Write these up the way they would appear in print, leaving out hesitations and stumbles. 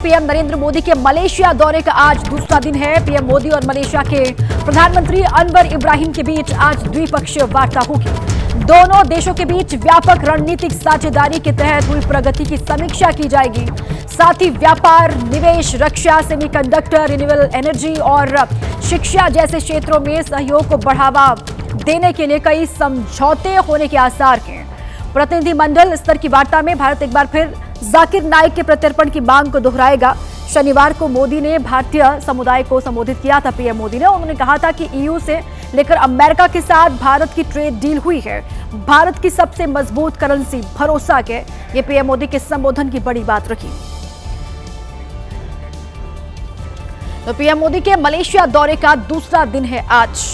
PM Narendra Modi के Malaysia दौरे का आज दूसरा दिन है। पीएम मोदी और मलेशिया के प्रधानमंत्री अनवर इब्राहिम के बीच आज द्विपक्षीय वार्ता होगी। दोनों देशों के बीच व्यापक रणनीतिक साझेदारी के तहत हुई प्रगति की समीक्षा की जाएगी। साथ ही व्यापार, निवेश, रक्षा, सेमीकंडक्टर, रिन्यूएबल एनर्जी और शिक्षा जैसे क्षेत्रों में सहयोग को बढ़ावा देने के लिए कई समझौते होने के आसार हैं। प्रतिनिधिमंडल स्तर की वार्ता में भारत एक बार फिर जाकिर नाइक के प्रत्यर्पण की मांग को दोहराएगा। शनिवार को मोदी ने भारतीय समुदाय को संबोधित किया था। पीएम मोदी ने उन्होंने कहा था कि ईयू से लेकर अमेरिका के साथ भारत की ट्रेड डील हुई है। भारत की सबसे मजबूत करेंसी भरोसा के ये पीएम मोदी के संबोधन की बड़ी बात रखी। तो पीएम मोदी के मलेशिया दौरे का दूसरा दिन है आज।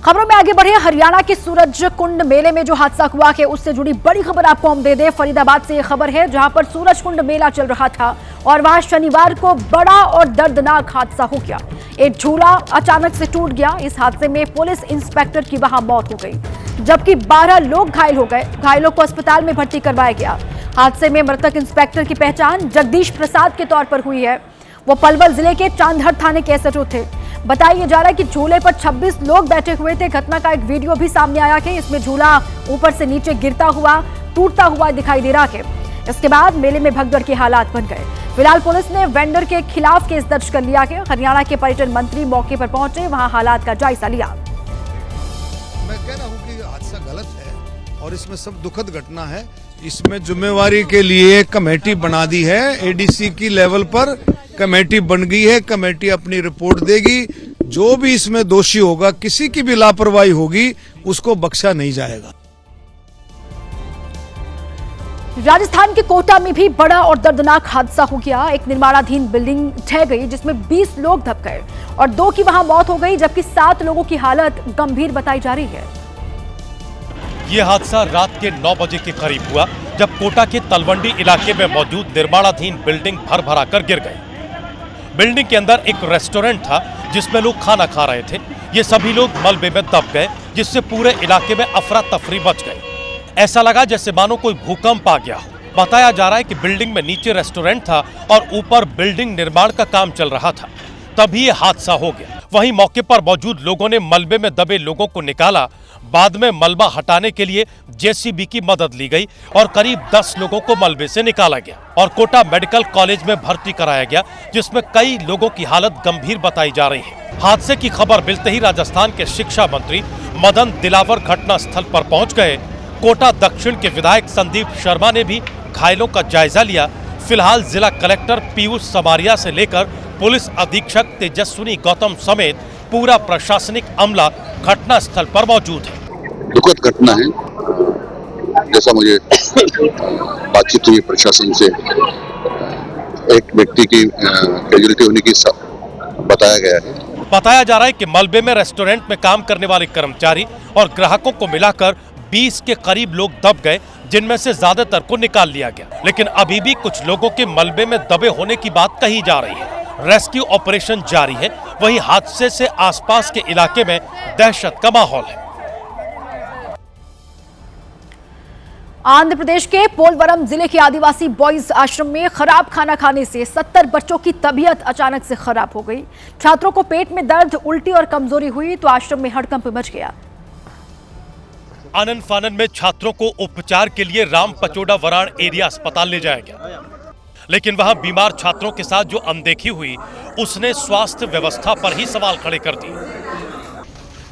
खबरों में आगे बढ़े, हरियाणा के सूरजकुंड मेले में जो हादसा हुआ है उससे जुड़ी बड़ी खबर आपको हम दे दें। फरीदाबाद से यह खबर है जहां पर सूरजकुंड मेला चल रहा था और वहां शनिवार को बड़ा और दर्दनाक हादसा हो गया। एक झूला अचानक से टूट गया। इस हादसे में पुलिस इंस्पेक्टर की वहां मौत हो गई, जबकि 12 लोग घायल हो गए। घायलों को अस्पताल में भर्ती करवाया गया। हादसे में मृतक इंस्पेक्टर की पहचान जगदीश प्रसाद के तौर पर हुई है। वो पलवल जिले के चांदहर थाने के एसएचओ थे। बताया जा रहा है कि झूले पर 26 लोग बैठे हुए थे। घटना का एक वीडियो भी सामने आया है। इसमें झूला ऊपर से नीचे गिरता हुआ, टूटता हुआ दिखाई दे रहा है। इसके बाद मेले में भगदड़ के हालात बन गए। फिलहाल पुलिस ने वेंडर के खिलाफ केस दर्ज कर लिया है। हरियाणा के पर्यटन मंत्री मौके पर पहुंचे, वहां हालात का जायजा लिया। मैं कह रहा हूं कि हादसा गलत है और इसमें सब दुखद घटना है। इसमें जिम्मेवारी के लिए कमेटी बना दी है। एडीसी की लेवल पर कमेटी बन गई है। कमेटी अपनी रिपोर्ट देगी। जो भी इसमें दोषी होगा, किसी की भी लापरवाही होगी, उसको बख्शा नहीं जाएगा। राजस्थान के कोटा में भी बड़ा और दर्दनाक हादसा हो गया। एक निर्माणाधीन बिल्डिंग ढह गई जिसमें 20 लोग दब गए और 2 की वहां मौत हो गई, जबकि 7 लोगों की हालत गंभीर बताई जा रही है। ये हादसा रात के 9 बजे के करीब हुआ, जब कोटा के तलवंडी इलाके में मौजूद निर्माणाधीन बिल्डिंग भर कर गिर गई। बिल्डिंग के अंदर एक रेस्टोरेंट था जिसमें लोग खाना खा रहे थे। ये सभी लोग मलबे में दब गए, जिससे पूरे इलाके में अफरा तफरी मच गई। ऐसा लगा जैसे मानो कोई भूकंप आ गया हो। बताया जा रहा है कि बिल्डिंग में नीचे रेस्टोरेंट था और ऊपर बिल्डिंग निर्माण का काम चल रहा था, तभी ये हादसा हो गया। वहीं मौके पर मौजूद लोगों ने मलबे में दबे लोगों को निकाला। बाद में मलबा हटाने के लिए जेसीबी की मदद ली गई और करीब 10 लोगों को मलबे से निकाला गया और कोटा मेडिकल कॉलेज में भर्ती कराया गया, जिसमें कई लोगों की हालत गंभीर बताई जा रही है। हादसे की खबर मिलते ही राजस्थान के शिक्षा मंत्री मदन दिलावर घटना स्थल पर पहुंच गए। कोटा दक्षिण के विधायक संदीप शर्मा ने भी घायलों का जायजा लिया। फिलहाल जिला कलेक्टर पीयूष समारिया से लेकर पुलिस अधीक्षक तेजस्विनी गौतम समेत पूरा प्रशासनिक अमला घटना स्थल पर मौजूद है। दुखद घटना है। जैसा मुझे बातचीत हुई प्रशासन से, एक व्यक्ति की कैजुअलिटी होने की बताया गया है। बताया जा रहा है कि मलबे में रेस्टोरेंट में काम करने वाले कर्मचारी और ग्राहकों को मिलाकर 20 के करीब लोग दब गए, जिनमें से ज्यादातर को निकाल लिया गया, लेकिन अभी भी कुछ लोगों के मलबे में दबे होने की बात कही जा रही है। रेस्क्यू ऑपरेशन जारी है। वहीं हादसे से आसपास के इलाके में दहशत का माहौल है। आंध्र प्रदेश के पोलवरम जिले के आदिवासी बॉयज आश्रम में खराब खाना खाने से 70 बच्चों की तबीयत अचानक से खराब हो गई। छात्रों को पेट में दर्द, उल्टी और कमजोरी हुई तो आश्रम में हड़कंप मच गया। आनन फानन में छात्रों को उपचार के लिए राम पचोड़ा वराण एरिया अस्पताल ले जाया गया, लेकिन वहां बीमार छात्रों के साथ जो अनदेखी हुई उसने स्वास्थ्य व्यवस्था पर ही सवाल खड़े कर दिए।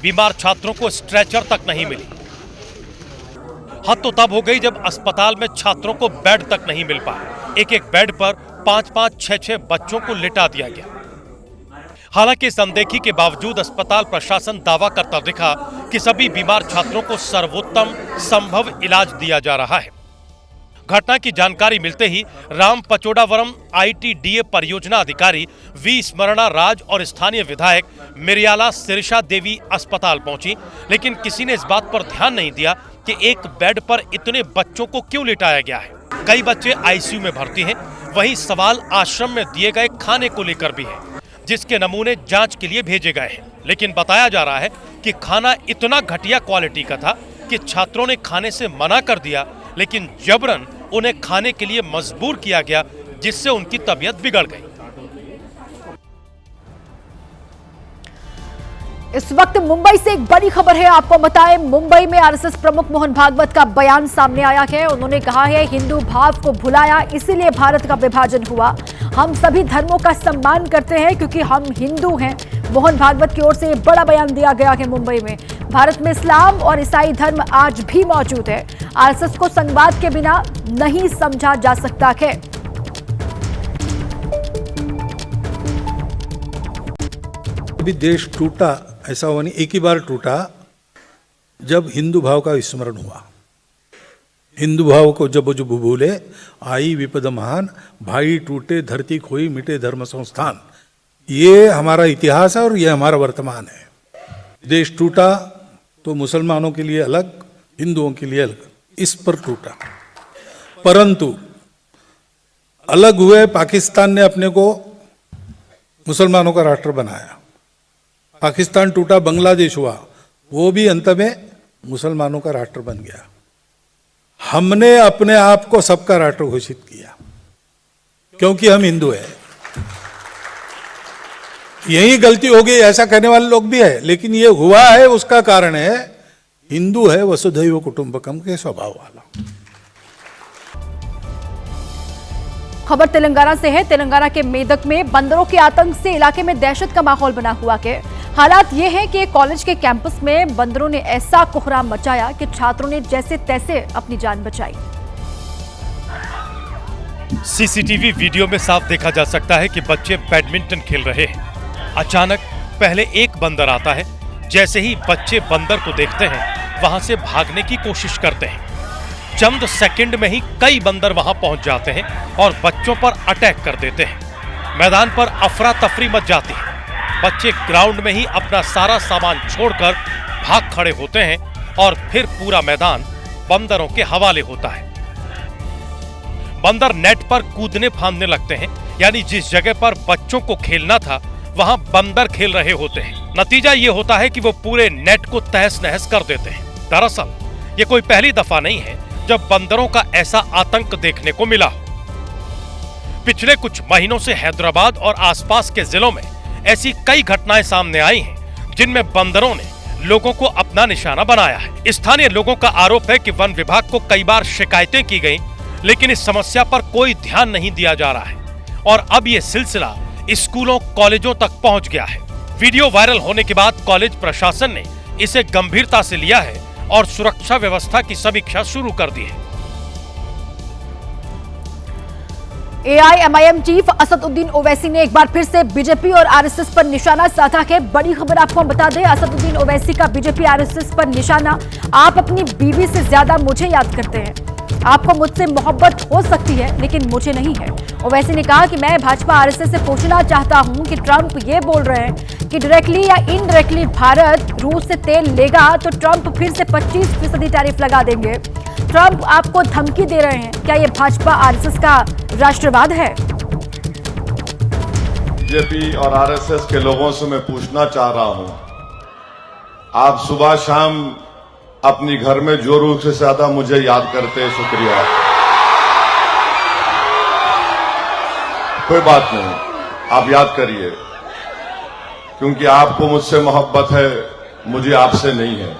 बीमार छात्रों को स्ट्रेचर तक नहीं मिली। हद तो तब हो गई जब अस्पताल में छात्रों को बेड तक नहीं मिल पाया। एक एक बेड पर 5-5, 6-6 बच्चों को लिटा दिया गया। हालांकि इस अनदेखी के बावजूद अस्पताल प्रशासन दावा करता दिखा कि सभी बीमार छात्रों को सर्वोत्तम संभव इलाज दिया जा रहा है। घटना की जानकारी मिलते ही राम पचोड़ावरम आईटीडीए परियोजना अधिकारी वी स्मरणा राज और स्थानीय विधायक मिरियाला सिरिशा देवी अस्पताल पहुंची, लेकिन किसी ने इस बात पर ध्यान नहीं दिया कि एक बेड पर इतने बच्चों को क्यों लिटाया गया है। कई बच्चे आईसीयू में भर्ती हैं। वहीं सवाल आश्रम में दिए गए खाने को लेकर भी है, जिसके नमूने जांच के लिए भेजे गए हैं। लेकिन बताया जा रहा है कि खाना इतना घटिया क्वालिटी का था कि छात्रों ने खाने से मना कर दिया, लेकिन जबरन उन्हें खाने के लिए मजबूर किया गया, जिससे उनकी तबीयत बिगड़ गई। इस वक्त मुंबई से एक बड़ी खबर है, आपको बताएं। मुंबई में आरएसएस प्रमुख मोहन भागवत का बयान सामने आया है। उन्होंने कहा है, हिंदू भाव को भुलाया, इसीलिए भारत का विभाजन हुआ। हम सभी धर्मों का सम्मान करते हैं क्योंकि हम हिंदू हैं। मोहन भागवत की ओर से बड़ा बयान दिया गया है मुंबई में। भारत में इस्लाम और ईसाई धर्म आज भी मौजूद है। आरएसएस को संघवाद के बिना नहीं समझा जा सकता है। अभी देश टूटा ऐसा हुआ नहीं, एक ही बार टूटा जब हिंदू भाव का विस्मरण हुआ। हिंदू भाव को जब भूले आई विपद महान, भाई टूटे धरती खोई मिटे धर्म संस्थान। ये हमारा इतिहास है और ये हमारा वर्तमान है। देश टूटा तो मुसलमानों के लिए अलग, हिंदुओं के लिए अलग, इस पर टूटा। परंतु अलग हुए पाकिस्तान ने अपने को मुसलमानों का राष्ट्र बनाया। पाकिस्तान टूटा, बांग्लादेश हुआ, वो भी अंत में मुसलमानों का राष्ट्र बन गया। हमने अपने आप को सबका राष्ट्र घोषित किया क्योंकि हम हिंदू हैं। यही गलती हो गई, ऐसा कहने वाले लोग भी है, लेकिन ये हुआ है उसका कारण है हिंदू है वसुधैव कुटुंबकम के स्वभाव वाला। खबर तेलंगाना से है। तेलंगाना के मेदक में बंदरों के आतंक से इलाके में दहशत का माहौल बना हुआ है। हालात ये है कि कॉलेज के कैंपस में बंदरों ने ऐसा कोहराम मचाया कि छात्रों ने जैसे तैसे अपनी जान बचाई। सीसीटीवी वीडियो में साफ देखा जा सकता है कि बच्चे बैडमिंटन खेल रहे हैं। अचानक पहले एक बंदर आता है। जैसे ही बच्चे बंदर को देखते हैं, वहां से भागने की कोशिश करते हैं। चंद सेकंड में ही कई बंदर वहां पहुंच जाते हैं और बच्चों पर अटैक कर देते हैं। मैदान पर अफरा तफरी मच जाती है। बच्चे ग्राउंड में ही अपना सारा सामान छोड़कर भाग खड़े होते हैं और फिर पूरा मैदान बंदरों के हवाले होता है। बंदर नेट पर कूदने फांदने लगते हैं, यानी जिस जगह पर बच्चों को खेलना था वहां बंदर खेल रहे होते हैं। नतीजा ये होता है कि वो पूरे नेट को तहस नहस कर देते हैं। दरअसल ये कोई पहली दफा नहीं है जब बंदरों का ऐसा आतंक देखने को मिला। पिछले कुछ महीनों से हैदराबाद और आसपास के जिलों में ऐसी कई घटनाएं सामने आई हैं जिनमें बंदरों ने लोगों को अपना निशाना बनाया है। स्थानीय लोगों का आरोप है कि वन विभाग को कई बार शिकायतें की गईं, लेकिन इस समस्या पर कोई ध्यान नहीं दिया जा रहा है और अब ये सिलसिला स्कूलों कॉलेजों तक पहुंच गया है। वीडियो वायरल होने के बाद कॉलेज प्रशासन ने इसे गंभीरता से लिया है और सुरक्षा व्यवस्था की समीक्षा शुरू कर दी है। एआईएमआईएम चीफ असदुद्दीन ओवैसी ने एक बार फिर से बीजेपी और आरएसएस पर निशाना साधा है। बड़ी खबर आपको हम बता दें, असदुद्दीन ओवैसी का बीजेपी आरएसएस पर निशाना। आप अपनी बीवी से ज्यादा मुझे याद करते हैं। आपको मुझसे मोहब्बत हो सकती है लेकिन मुझे नहीं है। ओवैसी ने कहा कि मैं भाजपा आरएसएस से पूछना चाहता हूं कि ट्रंप ये बोल रहे हैं कि डायरेक्टली या इनडायरेक्टली भारत रूस से तेल लेगा तो ट्रंप फिर से 25% टैरिफ लगा देंगे। ट्रंप आपको धमकी दे रहे हैं। क्या ये भाजपा आरएसएस का राष्ट्रवाद है? बीजेपी और आरएसएस के लोगों से मैं पूछना चाह रहा हूं, आप सुबह शाम अपनी घर में जो रूप से ज्यादा मुझे याद करते हैं, शुक्रिया, कोई बात नहीं, आप याद करिए, क्योंकि आपको मुझसे मोहब्बत है, मुझे आपसे नहीं है।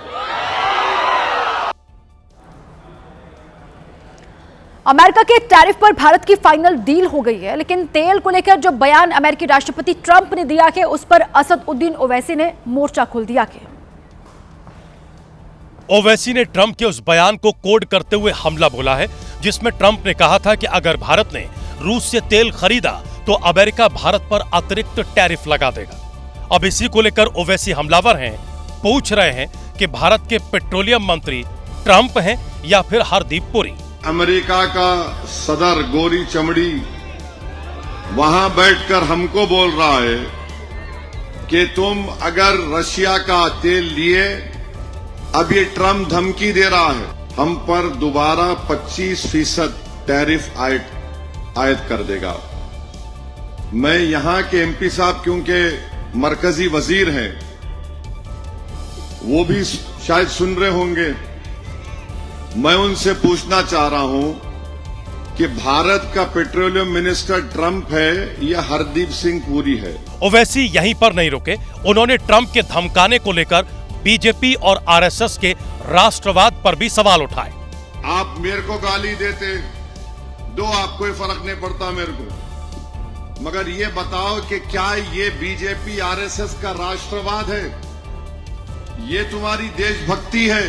अमेरिका के टैरिफ पर भारत की फाइनल डील हो गई है, लेकिन तेल को लेकर जो बयान अमेरिकी राष्ट्रपति ट्रंप ने दिया है उस पर असदुद्दीन ओवैसी ने मोर्चा खोल दिया है। ओवैसी ने ट्रंप के उस बयान को कोड करते हुए हमला बोला है, जिसमें ट्रंप ने कहा था कि अगर भारत ने रूस से तेल खरीदा तो अमेरिका भारत पर अतिरिक्त टैरिफ लगा देगा। अब इसी को लेकर ओवैसी हमलावर हैं, पूछ रहे हैं कि भारत के पेट्रोलियम मंत्री ट्रंप हैं या फिर हरदीप पुरी। अमेरिका का सदर गोरी चमड़ी वहां बैठकर हमको बोल रहा है कि तुम अगर रशिया का तेल लिए, अब ये ट्रंप धमकी दे रहा है हम पर दोबारा 25% टैरिफ आयद कर देगा। मैं यहां के एमपी साहब, क्योंकि मरकजी वजीर हैं, वो भी शायद सुन रहे होंगे, मैं उनसे पूछना चाह रहा हूं कि भारत का पेट्रोलियम मिनिस्टर ट्रंप है या हरदीप सिंह पुरी है। ओवैसी यहीं पर नहीं रुके, उन्होंने ट्रंप के धमकाने को लेकर बीजेपी और आरएसएस के राष्ट्रवाद पर भी सवाल उठाए। आप मेरे को गाली देते दो, आप कोई फर्क नहीं पड़ता मेरे को, मगर ये बताओ कि क्या ये बीजेपी आरएसएस का राष्ट्रवाद है? ये तुम्हारी देशभक्ति है?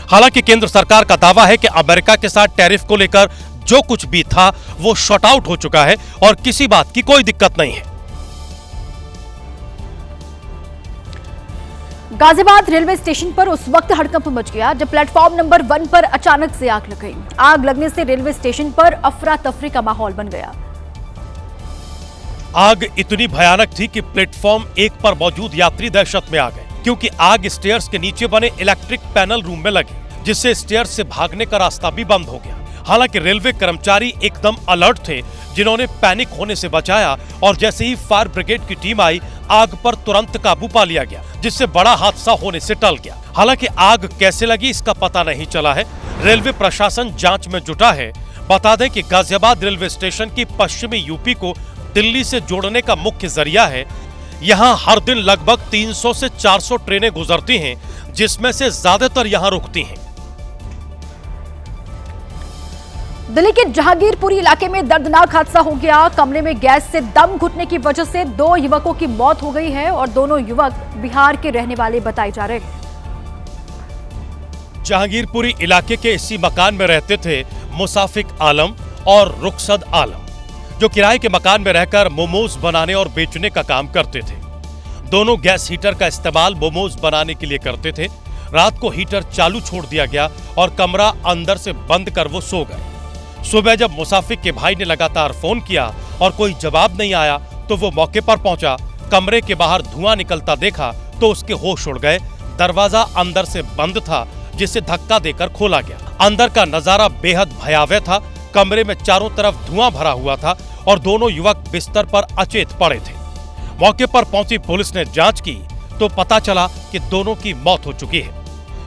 हालांकि केंद्र सरकार का दावा है कि अमेरिका के साथ टैरिफ को लेकर जो कुछ भी था वो शॉर्ट आउट हो चुका है और किसी बात की कोई दिक्कत नहीं है। गाजियाबाद रेलवे स्टेशन पर उस वक्त हड़कंप मच गया जब प्लेटफॉर्म नंबर 1 पर अचानक से आग लग गई। आग लगने से रेलवे स्टेशन पर अफरा तफरी का माहौल बन गया। आग इतनी भयानक थी कि प्लेटफॉर्म 1 पर मौजूद यात्री दहशत में आ गए, क्योंकि आग स्टेयर्स के नीचे बने इलेक्ट्रिक पैनल रूम में लगी, जिससे स्टेयर्स से भागने का रास्ता भी बंद हो गया। हालांकि रेलवे कर्मचारी एकदम अलर्ट थे, जिन्होंने पैनिक होने से बचाया और जैसे ही फायर ब्रिगेड की टीम आई, आग पर तुरंत काबू पा लिया गया, जिससे बड़ा हादसा होने से टल गया। हालांकि आग कैसे लगी इसका पता नहीं चला है। रेलवे प्रशासन जांच में जुटा है। बता दें कि गाजियाबाद रेलवे स्टेशन की पश्चिमी यूपी को दिल्ली से जोड़ने का मुख्य जरिया है। यहाँ हर दिन लगभग 300 से 400 ट्रेनें गुजरती हैं, जिसमें से ज्यादातर यहाँ रुकती हैं। दिल्ली के जहांगीरपुरी इलाके में दर्दनाक हादसा हो गया। कमरे में गैस से दम घुटने की वजह से 2 युवकों की मौत हो गई है और दोनों युवक बिहार के रहने वाले बताए जा रहे हैं। जहांगीरपुरी इलाके के इसी मकान में रहते थे मुसाफिक आलम और रुखसद आलम, जो किराए के मकान में रहकर मोमोज बनाने और बेचने का काम करते थे। दोनों गैस हीटर का इस्तेमाल मोमोज बनाने के लिए करते थे। रात को हीटर चालू छोड़ दिया गया और कमरा अंदर से बंद कर वो सो गए। सुबह जब मुसाफिक के भाई ने लगातार फोन किया और कोई जवाब नहीं आया, तो वो मौके पर पहुंचा। कमरे के बाहर धुआं निकलता देखा तो उसके होश उड़ गए। दरवाजा अंदर से बंद था, जिसे धक्का देकर खोला गया। अंदर का नजारा बेहद भयावह था। कमरे में चारों तरफ धुआं भरा हुआ था और दोनों युवक बिस्तर पर अचेत पड़े थे। मौके पर पहुंची पुलिस ने जांच की तो पता चला कि दोनों की मौत हो चुकी है।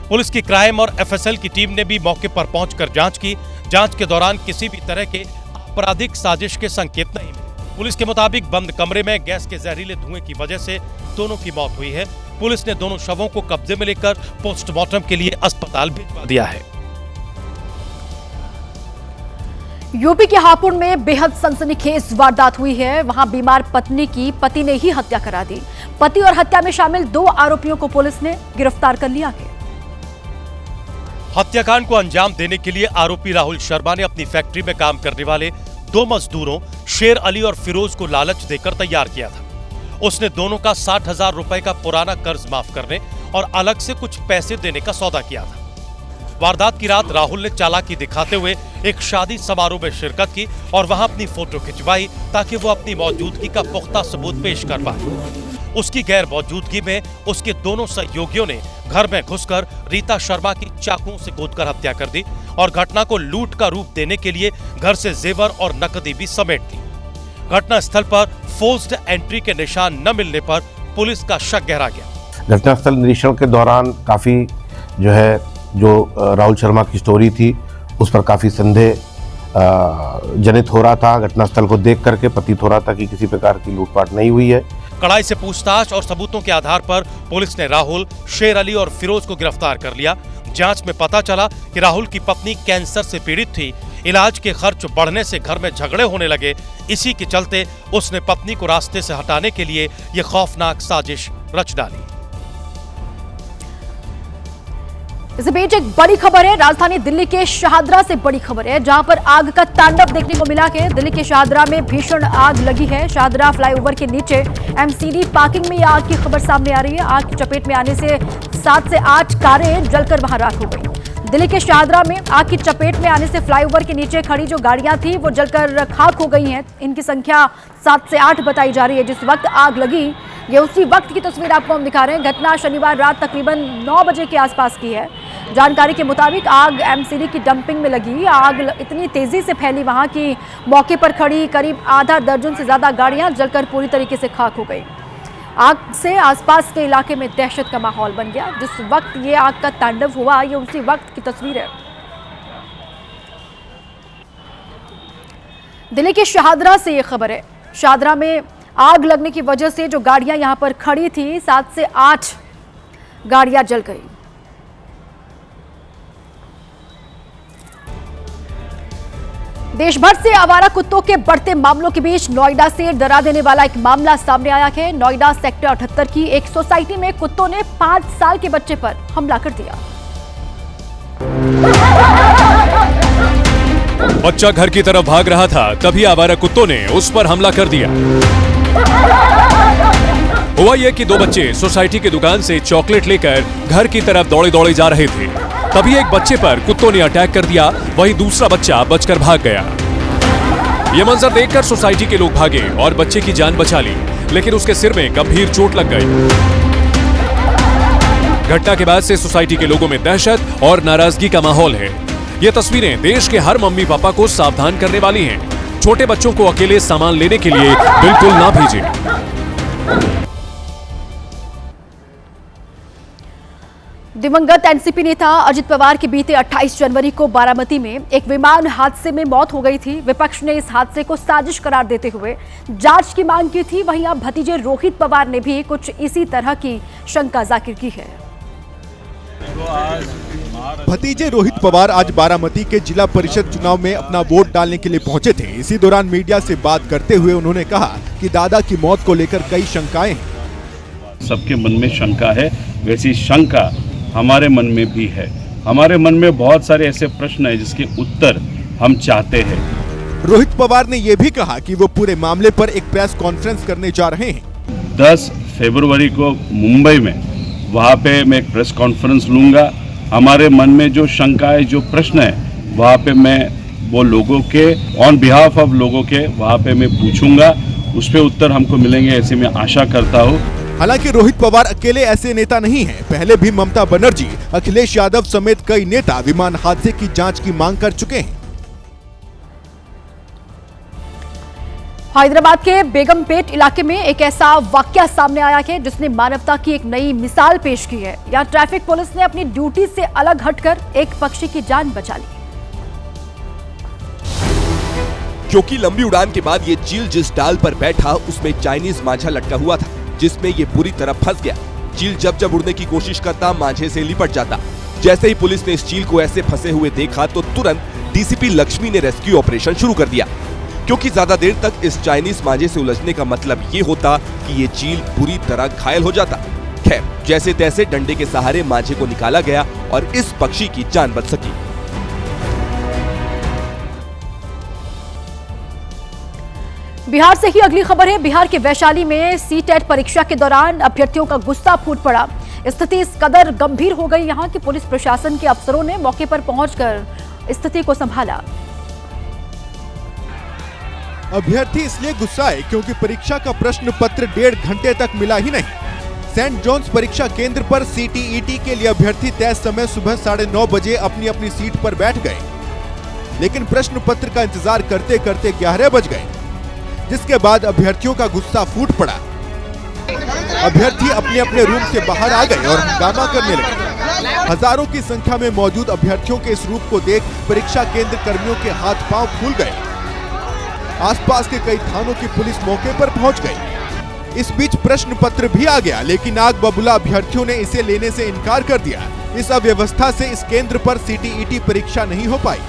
पुलिस की क्राइम और एफएसएल की टीम ने भी मौके पर पहुंचकर जांच की। जांच के दौरान किसी भी तरह के आपराधिक साजिश के संकेत नहीं मिले। पुलिस के मुताबिक बंद कमरे में गैस के जहरीले धुएं की वजह से दोनों की मौत हुई है। पुलिस ने दोनों शवों को कब्जे में लेकर पोस्टमार्टम के लिए अस्पताल भिजवा दिया है। यूपी के हापुड़ में बेहद सनसनीखेज वारदात हुई है। वहां बीमार पत्नी की पति ने ही हत्या करा दी। पति और हत्या में शामिल 2 आरोपियों को पुलिस ने गिरफ्तार कर लिया है। हत्याकांड को अंजाम देने के लिए आरोपी राहुल शर्मा ने अपनी फैक्ट्री में काम करने वाले 2 मजदूरों शेर अली और फिरोज को लालच देकर तैयार किया था। उसने दोनों का 60,000 रुपए का पुराना कर्ज माफ करने और अलग से कुछ पैसे देने का सौदा किया था। वारदात की रात राहुल ने चालाकी दिखाते हुए एक शादी समारोह में शिरकत की और वहां अपनी फोटो खिंचवाई ताकि वो अपनी मौजूदगी का पुख्ता सबूत पेश कर पाए। उसकी गैर मौजूदगी में उसके दोनों सहयोगियों ने घर में घुसकर रीता शर्मा की चाकुओं से गोदकर हत्या कर दी और घटना को लूट का रूप देने के लिए घर से जेवर और नकदी भी समेट दी। घटना स्थल पर फोर्स्ड एंट्री के निशान न मिलने पर पुलिस का शक गहरा गया। घटनास्थल निरीक्षण के दौरान काफी जो राहुल शर्मा की स्टोरी थी उस पर काफी संदेह जनित हो रहा था। घटनास्थल को देख करके प्रतीत हो रहा था कि किसी प्रकार की लूटपाट नहीं हुई है। कड़ाई से पूछताछ और सबूतों के आधार पर पुलिस ने राहुल, शेर अली और फिरोज को गिरफ्तार कर लिया। जांच में पता चला कि राहुल की पत्नी कैंसर से पीड़ित थी। इलाज के खर्च बढ़ने से घर में झगड़े होने लगे। इसी के चलते उसने पत्नी को रास्ते से हटाने के लिए यह खौफनाक साजिश रच डाली। इस बीच एक बड़ी खबर है। राजधानी दिल्ली के शाहदरा से बड़ी खबर है, जहां पर आग का तांडव देखने को मिला है। दिल्ली के शाहदरा में भीषण आग लगी है। शाहदरा फ्लाईओवर के नीचे एमसीडी पार्किंग में यह आग की खबर सामने आ रही है। आग की चपेट में आने से 7 से 8 कारें जलकर वहां राख हो गई। दिल्ली के शाहदरा में आग की चपेट में आने से फ्लाईओवर के नीचे खड़ी जो गाड़ियां थी वो जलकर खाक हो गई हैं। इनकी संख्या 7 से 8 बताई जा रही है। जिस वक्त आग लगी ये उसी वक्त की तस्वीर आपको हम दिखा रहे हैं। घटना शनिवार रात तकरीबन 9 बजे के आसपास की है। जानकारी के मुताबिक आग एमसीडी की डंपिंग में लगी। आग इतनी तेजी से फैली वहां की मौके पर खड़ी करीब आधा दर्जन से ज्यादा गाड़ियां जलकर पूरी तरीके से खाक हो गई। आग से आसपास के इलाके में दहशत का माहौल बन गया। जिस वक्त ये आग का तांडव हुआ ये उसी वक्त की तस्वीर है। दिल्ली के शाहदरा से ये खबर है। शाहदरा में आग लगने की वजह से जो गाड़ियां यहां पर खड़ी थी 7 से 8 गाड़ियां जल गई। देश भर से आवारा कुत्तों के बढ़ते मामलों के बीच नोएडा से डरा देने वाला एक मामला सामने आया है। नोएडा सेक्टर 78 की एक सोसाइटी में कुत्तों ने 5 साल के बच्चे पर हमला कर दिया। बच्चा घर की तरफ भाग रहा था, तभी आवारा कुत्तों ने उस पर हमला कर दिया। हुआ यह कि 2 बच्चे सोसाइटी की दुकान से चॉकलेट लेकर घर की तरफ दौड़े दौड़े जा रहे थे। तभी एक बच्चे पर कुत्तों ने अटैक कर दिया, वहीं दूसरा बच्चा बचकर भाग गया। यह मंजर देखकर सोसाइटी के लोग भागे और बच्चे की जान बचा ली, लेकिन उसके सिर में गंभीर चोट लग गई। घटना के बाद से सोसाइटी के लोगों में दहशत और नाराजगी का माहौल है। ये तस्वीरें देश के हर मम्मी पापा को सावधान करने वाली हैं। छोटे बच्चों को अकेले सामान लेने के लिए बिल्कुल ना भेजें। दिवंगत एनसीपी नेता अजित पवार की बीते 28 जनवरी को बारामती में एक विमान हादसे में मौत हो गई थी। विपक्ष ने इस हादसे को साजिश करार देते हुए जांच की मांग की थी। वहीं अब भतीजे रोहित पवार ने भी कुछ इसी तरह की शंका जाहिर की है। भतीजे रोहित पवार आज बारामती के जिला परिषद चुनाव में अपना वोट डालने के लिए पहुंचे थे। इसी दौरान मीडिया से बात करते हुए उन्होंने कहा कि दादा की मौत को लेकर कई शंकाएं हैं। सबके मन में शंका है, वैसी शंका हमारे मन में भी है। हमारे मन में बहुत सारे ऐसे प्रश्न हैं जिसके उत्तर हम चाहते हैं। रोहित पवार ने यह भी कहा कि वो पूरे मामले पर एक प्रेस कॉन्फ्रेंस करने जा रहे हैं। 10 फरवरी को मुंबई में वहाँ पे मैं एक प्रेस कॉन्फ्रेंस लूंगा। हमारे मन में जो शंकाएं, जो प्रश्न है, वहाँ पे मैं वो लोगों के ऑन बिहाफ ऑफ लोगों के वहाँ पे मैं पूछूंगा। उस पे उत्तर हमको मिलेंगे, ऐसी मैं आशा करता हूँ। हालांकि रोहित पवार अकेले ऐसे नेता नहीं हैं। पहले भी ममता बनर्जी, अखिलेश यादव समेत कई नेता विमान हादसे की जांच की मांग कर चुके हैं। हैदराबाद के बेगमपेट इलाके में एक ऐसा वाकया सामने आया है जिसने मानवता की एक नई मिसाल पेश की है। यहाँ ट्रैफिक पुलिस ने अपनी ड्यूटी से अलग हटकर एक पक्षी की जान बचा ली। क्योंकि लंबी उड़ान के बाद ये चील जिस डाल पर बैठा उसमें चाइनीज मांझा लटका हुआ था, जिसमें ये बुरी तरह फंस गया। चील जब जब उड़ने की कोशिश करता, मांझे से लिपट जाता। जैसे ही पुलिस ने इस चील को ऐसे फंसे हुए देखा तो तुरंत डीसीपी लक्ष्मी ने रेस्क्यू ऑपरेशन शुरू कर दिया, क्योंकि ज्यादा देर तक इस चाइनीज मांझे से उलझने का मतलब ये होता कि ये चील बुरी तरह घायल हो जाता। खैर, जैसे तैसे डंडे के सहारे मांझे को निकाला गया और इस पक्षी की जान बच सकी। बिहार से ही अगली खबर है। बिहार के वैशाली में सीटेट परीक्षा के दौरान अभ्यर्थियों का गुस्सा फूट पड़ा। स्थिति इस कदर गंभीर हो गई यहाँ कि पुलिस प्रशासन के अफसरों ने मौके पर पहुंचकर स्थिति को संभाला। अभ्यर्थी इसलिए गुस्साए क्योंकि परीक्षा का प्रश्न पत्र 1.5 घंटे तक मिला ही नहीं। सेंट जॉन्स परीक्षा केंद्र पर सीटीईटी के लिए अभ्यर्थी तय समय सुबह 9:30 बजे अपनी अपनी सीट पर बैठ गए, लेकिन प्रश्न पत्र का इंतजार करते करते 11 बज गए, जिसके बाद अभ्यर्थियों का गुस्सा फूट पड़ा। अभ्यर्थी अपने अपने रूम से बाहर आ गए और हंगामा करने लगे। हजारों की संख्या में मौजूद अभ्यर्थियों के इस रूप को देख परीक्षा केंद्र कर्मियों के हाथ पांव फूल गए। आसपास के कई थानों की पुलिस मौके पर पहुंच गई। इस बीच प्रश्न पत्र भी आ गया, लेकिन आग बबूला अभ्यर्थियों ने इसे लेने से इनकार कर दिया। इस अव्यवस्था से इस केंद्र पर सीटीईटी परीक्षा नहीं हो पाई।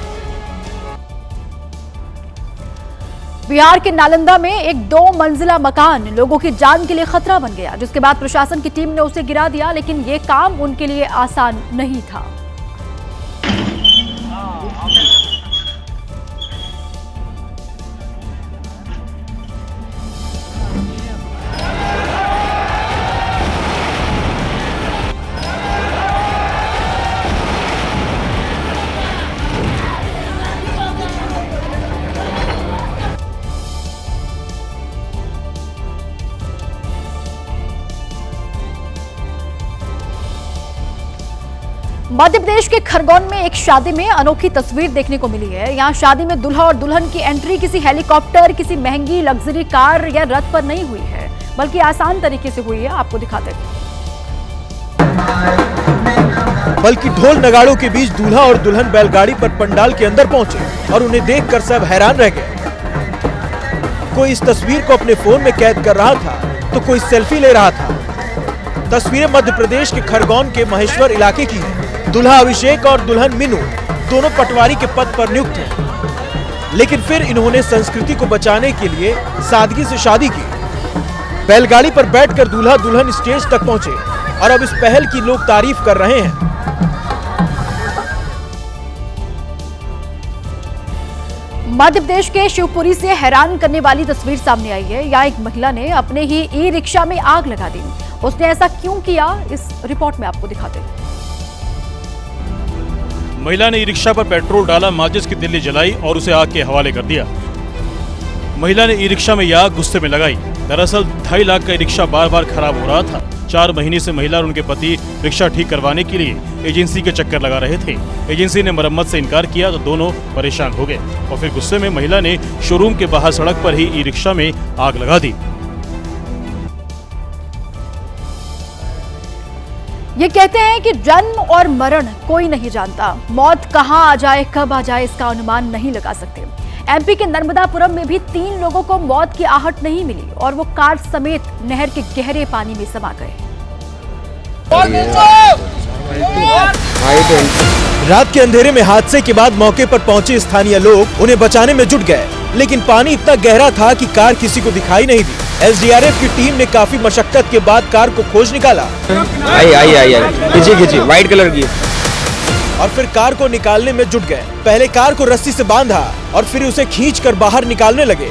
बिहार के नालंदा में एक 2 मंजिला मकान लोगों की जान के लिए खतरा बन गया, जिसके बाद प्रशासन की टीम ने उसे गिरा दिया, लेकिन ये काम उनके लिए आसान नहीं था। मध्य प्रदेश के खरगोन में एक शादी में अनोखी तस्वीर देखने को मिली है। यहाँ शादी में दूल्हा और दुल्हन की एंट्री किसी हेलीकॉप्टर, किसी महंगी लग्जरी कार या रथ पर नहीं हुई है, बल्कि आसान तरीके से हुई है। आपको दिखाते हैं। बल्कि ढोल नगाड़ों के बीच दूल्हा और दुल्हन बैलगाड़ी पर पंडाल के अंदर पहुंचे और उन्हें देखकर सब हैरान रह गए। कोई इस तस्वीर को अपने फोन में कैद कर रहा था तो कोई सेल्फी ले रहा था। तस्वीरें मध्य प्रदेश के खरगोन के महेश्वर इलाके की है। दूल्हा अभिषेक और दुल्हन मीनू दोनों पटवारी के पद पर नियुक्त हैं। लेकिन फिर इन्होंने संस्कृति को बचाने के लिए सादगी से शादी की। बैलगाड़ी पर बैठकर दूल्हा दुल्हन स्टेज तक पहुंचे और अब इस पहल की लोग तारीफ कर रहे हैं। मध्य प्रदेश के शिवपुरी से हैरान करने वाली तस्वीर सामने आई है। यहाँ एक महिला ने अपने ही ई रिक्शा में आग लगा दी। उसने ऐसा क्यों किया, इस रिपोर्ट में आपको दिखाते हैं। महिला ने ई रिक्शा पर पेट्रोल डाला, माचिस की तिल्ली जलाई और उसे आग के हवाले कर दिया। महिला ने ई रिक्शा में यह आग गुस्से में लगाई। दरअसल 2.5 लाख का ई रिक्शा बार बार खराब हो रहा था। 4 महीने से महिला और उनके पति रिक्शा ठीक करवाने के लिए एजेंसी के चक्कर लगा रहे थे। एजेंसी ने मरम्मत से इनकार किया तो दोनों परेशान हो गए और फिर गुस्से में महिला ने शोरूम के बाहर सड़क पर ही ई रिक्शा में आग लगा दी। ये कहते हैं कि जन्म और मरण कोई नहीं जानता। मौत कहाँ आ जाए, कब आ जाए, इसका अनुमान नहीं लगा सकते। एमपी के नर्मदापुरम में भी 3 लोगों को मौत की आहट नहीं मिली और वो कार समेत नहर के गहरे पानी में समा गए। रात के अंधेरे में हादसे के बाद मौके पर पहुंचे स्थानीय लोग उन्हें बचाने में जुट गए, लेकिन पानी इतना गहरा था कि कार किसी को दिखाई नहीं दी। एसडीआरएफ की टीम ने काफी मशक्कत के बाद कार को खोज निकाला। खींची व्हाइट कलर की, और फिर कार को निकालने में जुट गए। पहले कार को रस्सी से बांधा और फिर उसे खींचकर बाहर निकालने लगे,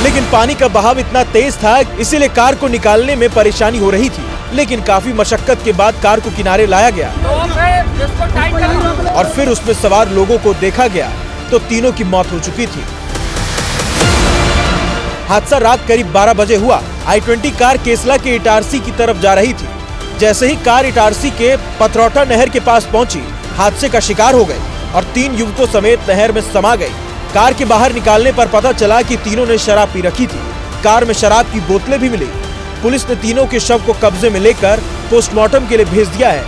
लेकिन पानी का बहाव इतना तेज था इसीलिए कार को निकालने में परेशानी हो रही थी। लेकिन काफी मशक्कत के बाद कार को किनारे लाया गया और फिर उसमें सवार लोगों को देखा गया तो तीनों की मौत हो चुकी थी। हादसा रात करीब 12 बजे हुआ। I-20 कार केसला के इटारसी की तरफ जा रही थी। जैसे ही कार इटारसी के पथरौटा नहर के पास पहुंची, हादसे का शिकार हो गई और 3 युवकों समेत नहर में समा गई। कार के बाहर निकालने पर पता चला कि तीनों ने शराब पी रखी थी। कार में शराब की बोतलें भी मिली। पुलिस ने तीनों के शव को कब्जे में लेकर पोस्टमार्टम के लिए भेज दिया है।